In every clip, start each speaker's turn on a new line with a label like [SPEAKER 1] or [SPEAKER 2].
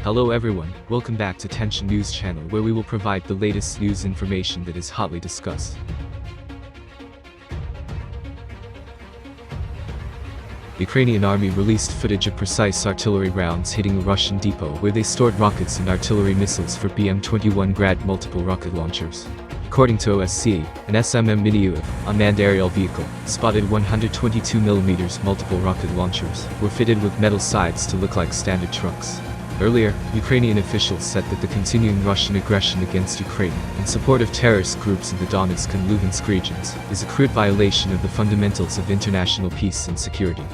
[SPEAKER 1] Hello everyone, welcome back to Tension News Channel, where we will provide the latest news information that is hotly discussed. Ukrainian Army released footage of precise artillery rounds hitting a Russian depot where they stored rockets and artillery missiles for BM-21 Grad multiple rocket launchers. According to OSCE, an SMM Mini-UAV, unmanned aerial vehicle, spotted 122mm multiple rocket launchers, were fitted with metal sides to look like standard trucks. Earlier, Ukrainian officials said that the continuing Russian aggression against Ukraine, in support of terrorist groups in the Donetsk and Luhansk regions, is a crude violation of the fundamentals of international peace and security.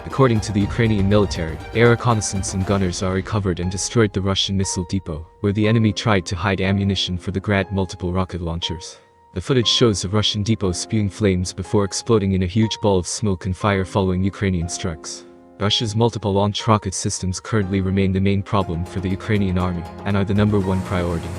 [SPEAKER 1] According to the Ukrainian military, air reconnaissance and gunners are recovered and destroyed the Russian missile depot, where the enemy tried to hide ammunition for the Grad multiple rocket launchers. The footage shows a Russian depot spewing flames before exploding in a huge ball of smoke and fire following Ukrainian strikes. Russia's multiple launch rocket systems currently remain the main problem for the Ukrainian army, and are the #1 priority.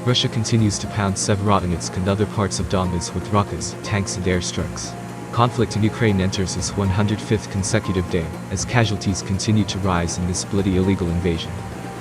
[SPEAKER 1] Russia continues to pound Severodonetsk and other parts of Donbas with rockets, tanks and airstrikes. Conflict in Ukraine enters its 105th consecutive day, as casualties continue to rise in this bloody illegal invasion.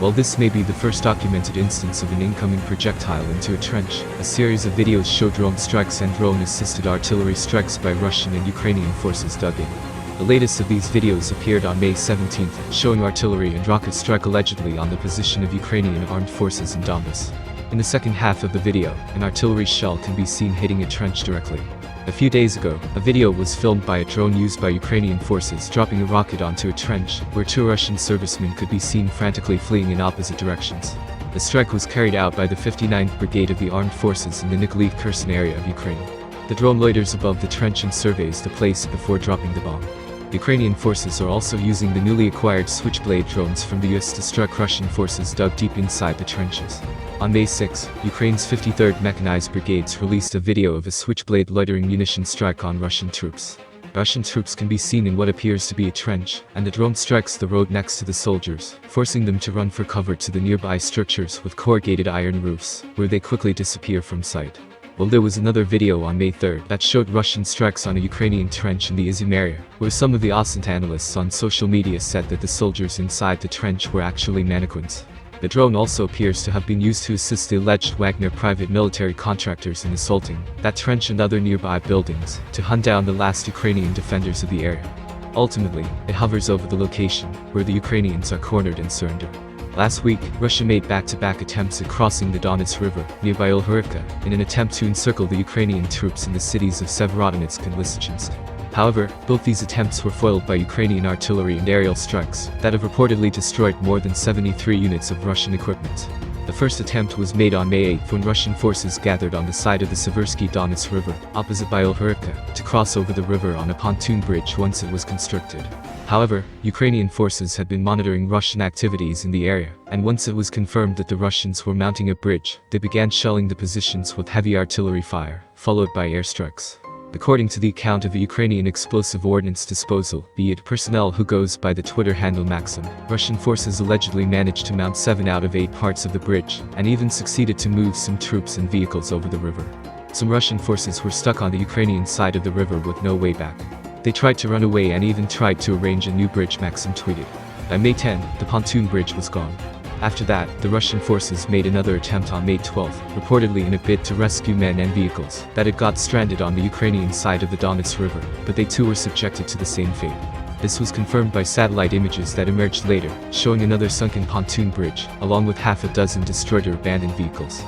[SPEAKER 1] While this may be the first documented instance of an incoming projectile into a trench, a series of videos show drone strikes and drone-assisted artillery strikes by Russian and Ukrainian forces dug in. The latest of these videos appeared on May 17th, showing artillery and rocket strike allegedly on the position of Ukrainian armed forces in Donbas. In the second half of the video, an artillery shell can be seen hitting a trench directly. A few days ago, a video was filmed by a drone used by Ukrainian forces dropping a rocket onto a trench, where two Russian servicemen could be seen frantically fleeing in opposite directions. The strike was carried out by the 59th Brigade of the Armed Forces in the Nikolaev-Kherson area of Ukraine. The drone loiters above the trench and surveys the place before dropping the bomb. Ukrainian forces are also using the newly acquired Switchblade drones from the US to strike Russian forces dug deep inside the trenches. On May 6, Ukraine's 53rd Mechanized Brigades released a video of a Switchblade loitering munition strike on Russian troops. Russian troops can be seen in what appears to be a trench, and the drone strikes the road next to the soldiers, forcing them to run for cover to the nearby structures with corrugated iron roofs, where they quickly disappear from sight. Well, there was another video on May 3rd that showed Russian strikes on a Ukrainian trench in the Izum area, where some of the OSCE analysts on social media said that the soldiers inside the trench were actually mannequins. The drone also appears to have been used to assist the alleged Wagner private military contractors in assaulting that trench and other nearby buildings, to hunt down the last Ukrainian defenders of the area. Ultimately, it hovers over the location, where the Ukrainians are cornered and surrender. Last week, Russia made back-to-back attempts at crossing the Donets River, nearby Olhorivka, in an attempt to encircle the Ukrainian troops in the cities of Severodonetsk and Lysychansk. However, both these attempts were foiled by Ukrainian artillery and aerial strikes that have reportedly destroyed more than 73 units of Russian equipment. The first attempt was made on May 8 when Russian forces gathered on the side of the Seversky-Donets River, opposite by Olhorivka, to cross over the river on a pontoon bridge once it was constructed. However, Ukrainian forces had been monitoring Russian activities in the area, and once it was confirmed that the Russians were mounting a bridge, they began shelling the positions with heavy artillery fire, followed by airstrikes. According to the account of a Ukrainian explosive ordnance disposal, be it personnel who goes by the Twitter handle Maxim, Russian forces allegedly managed to mount 7 out of 8 parts of the bridge, and even succeeded to move some troops and vehicles over the river. Some Russian forces were stuck on the Ukrainian side of the river with no way back. They tried to run away and even tried to arrange a new bridge, Maxim tweeted. By May 10, the pontoon bridge was gone. After that, the Russian forces made another attempt on May 12, reportedly in a bid to rescue men and vehicles that had got stranded on the Ukrainian side of the Donets River, but they too were subjected to the same fate. This was confirmed by satellite images that emerged later, showing another sunken pontoon bridge, along with half a dozen destroyed or abandoned vehicles.